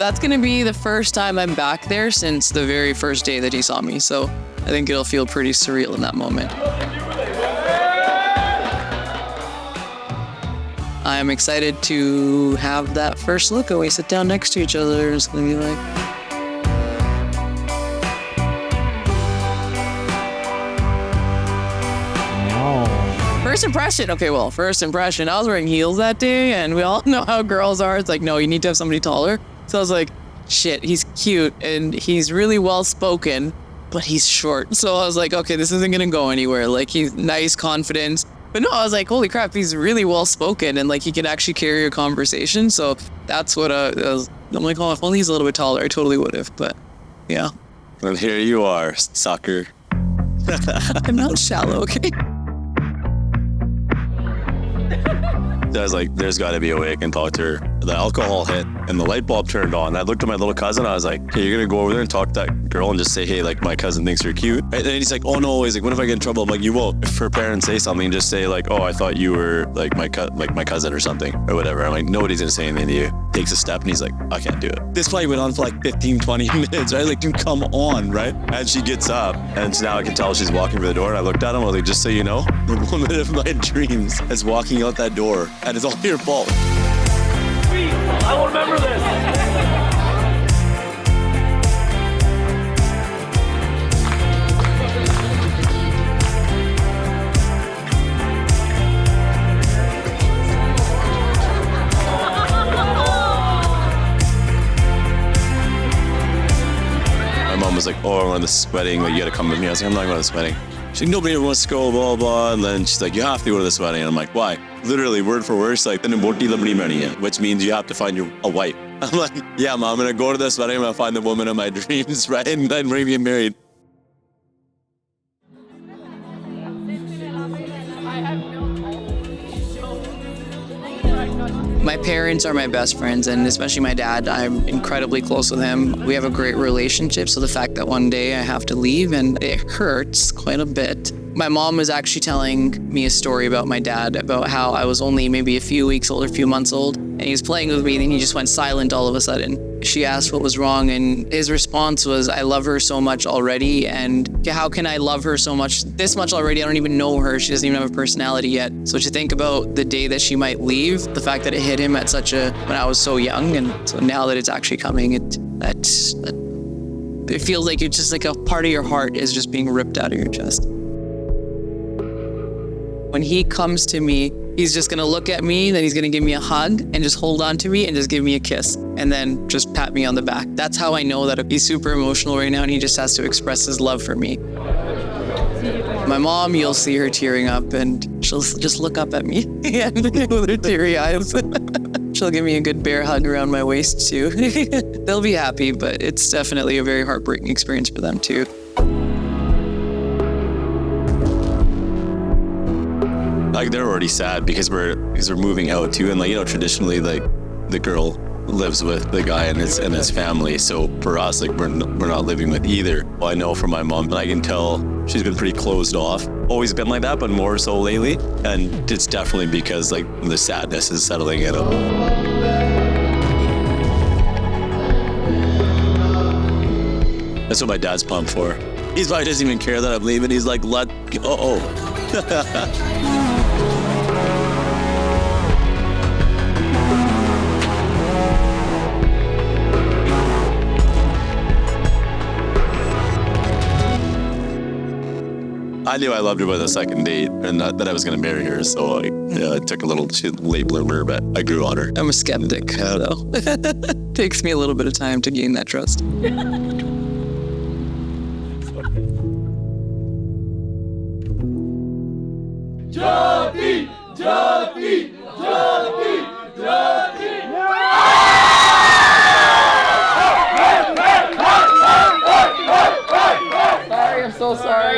that's going to be the first time I'm back there since the very first day that he saw me. So I think it'll feel pretty surreal in that moment. I'm excited to have that first look when we sit down next to each other. It's going to be like... First impression. Okay, well, first impression. I was wearing heels that day, and we all know how girls are. It's like, no, you need to have somebody taller. So I was like, shit, he's cute, and he's really well-spoken, but he's short. So I was like, okay, this isn't going to go anywhere. Like, he's nice, confident. But no, I was like, holy crap, he's really well-spoken, and like, he can actually carry a conversation. So that's what I'm like, oh, if only he's a little bit taller, I totally would have. But yeah. And here you are, sucker. I'm not shallow, okay? I was like, there's got to be a way I can talk to her. The alcohol hit and the light bulb turned on. I looked at my little cousin. I was like, hey, you're going to go over there and talk to that girl and just say, hey, like, my cousin thinks you're cute. And then he's like, oh, no. He's like, what if I get in trouble? I'm like, you won't. If her parents say something, just say, like, oh, I thought you were, like, my cousin or something or whatever. I'm like, nobody's going to say anything to you. Takes a step and he's like, I can't do it. This probably went on for like 15, 20 minutes, right? Like, dude, come on, right? And she gets up and so now I can tell she's walking for the door. And I looked at him. I was like, just so you know, the woman of my dreams is walking out that door and it's all your fault. Sweet. I will remember this. My mom was like, oh, I'm going to this wedding. Like, you got to come with me. I was like, I'm not going to this wedding. She's like, nobody ever wants to go, blah, blah. And then she's like, you have to go to this wedding. And I'm like, why? Literally, word for word, she's like, which means you have to find a wife. I'm like, yeah, Mom, I'm going to go to this wedding. I'm going to find the woman of my dreams, right? And then we're going to get married. My parents are my best friends, and especially my dad, I'm incredibly close with him. We have a great relationship, so the fact that one day I have to leave, and it hurts quite a bit. My mom was actually telling me a story about my dad, about how I was only maybe a few weeks old or a few months old, and he was playing with me, and he just went silent all of a sudden. She asked what was wrong, and his response was, I love her so much already, and how can I love her so much, this much already? I don't even know her. She doesn't even have a personality yet. So to think about the day that she might leave, the fact that it hit him at when I was so young, and so now that it's actually coming, it feels like it's just like a part of your heart is just being ripped out of your chest. When he comes to me, he's just gonna look at me, then he's gonna give me a hug and just hold on to me and just give me a kiss and then just pat me on the back. That's how I know that he's super emotional right now and he just has to express his love for me. My mom, you'll see her tearing up and she'll just look up at me with her teary eyes. She'll give me a good bear hug around my waist too. They'll be happy, but it's definitely a very heartbreaking experience for them too. Like, they're already sad because we're moving out too, and like, you know, traditionally, like, the girl lives with the guy and his family. So for us, like, we're not living with either. Well, I know from my mom, and I can tell she's been pretty closed off. Always been like that, but more so lately. And it's definitely because like the sadness is settling in. That's what my dad's pumped for. He probably doesn't even care that I'm leaving. He's like, let go. I knew I loved her by the second date and not that I was going to marry her. So it took a little late bloomer, but I grew on her. I'm a skeptic, though. Takes me a little bit of time to gain that trust. Jyoti! Jyoti! Jyoti! Jyoti! Sorry, I'm so sorry.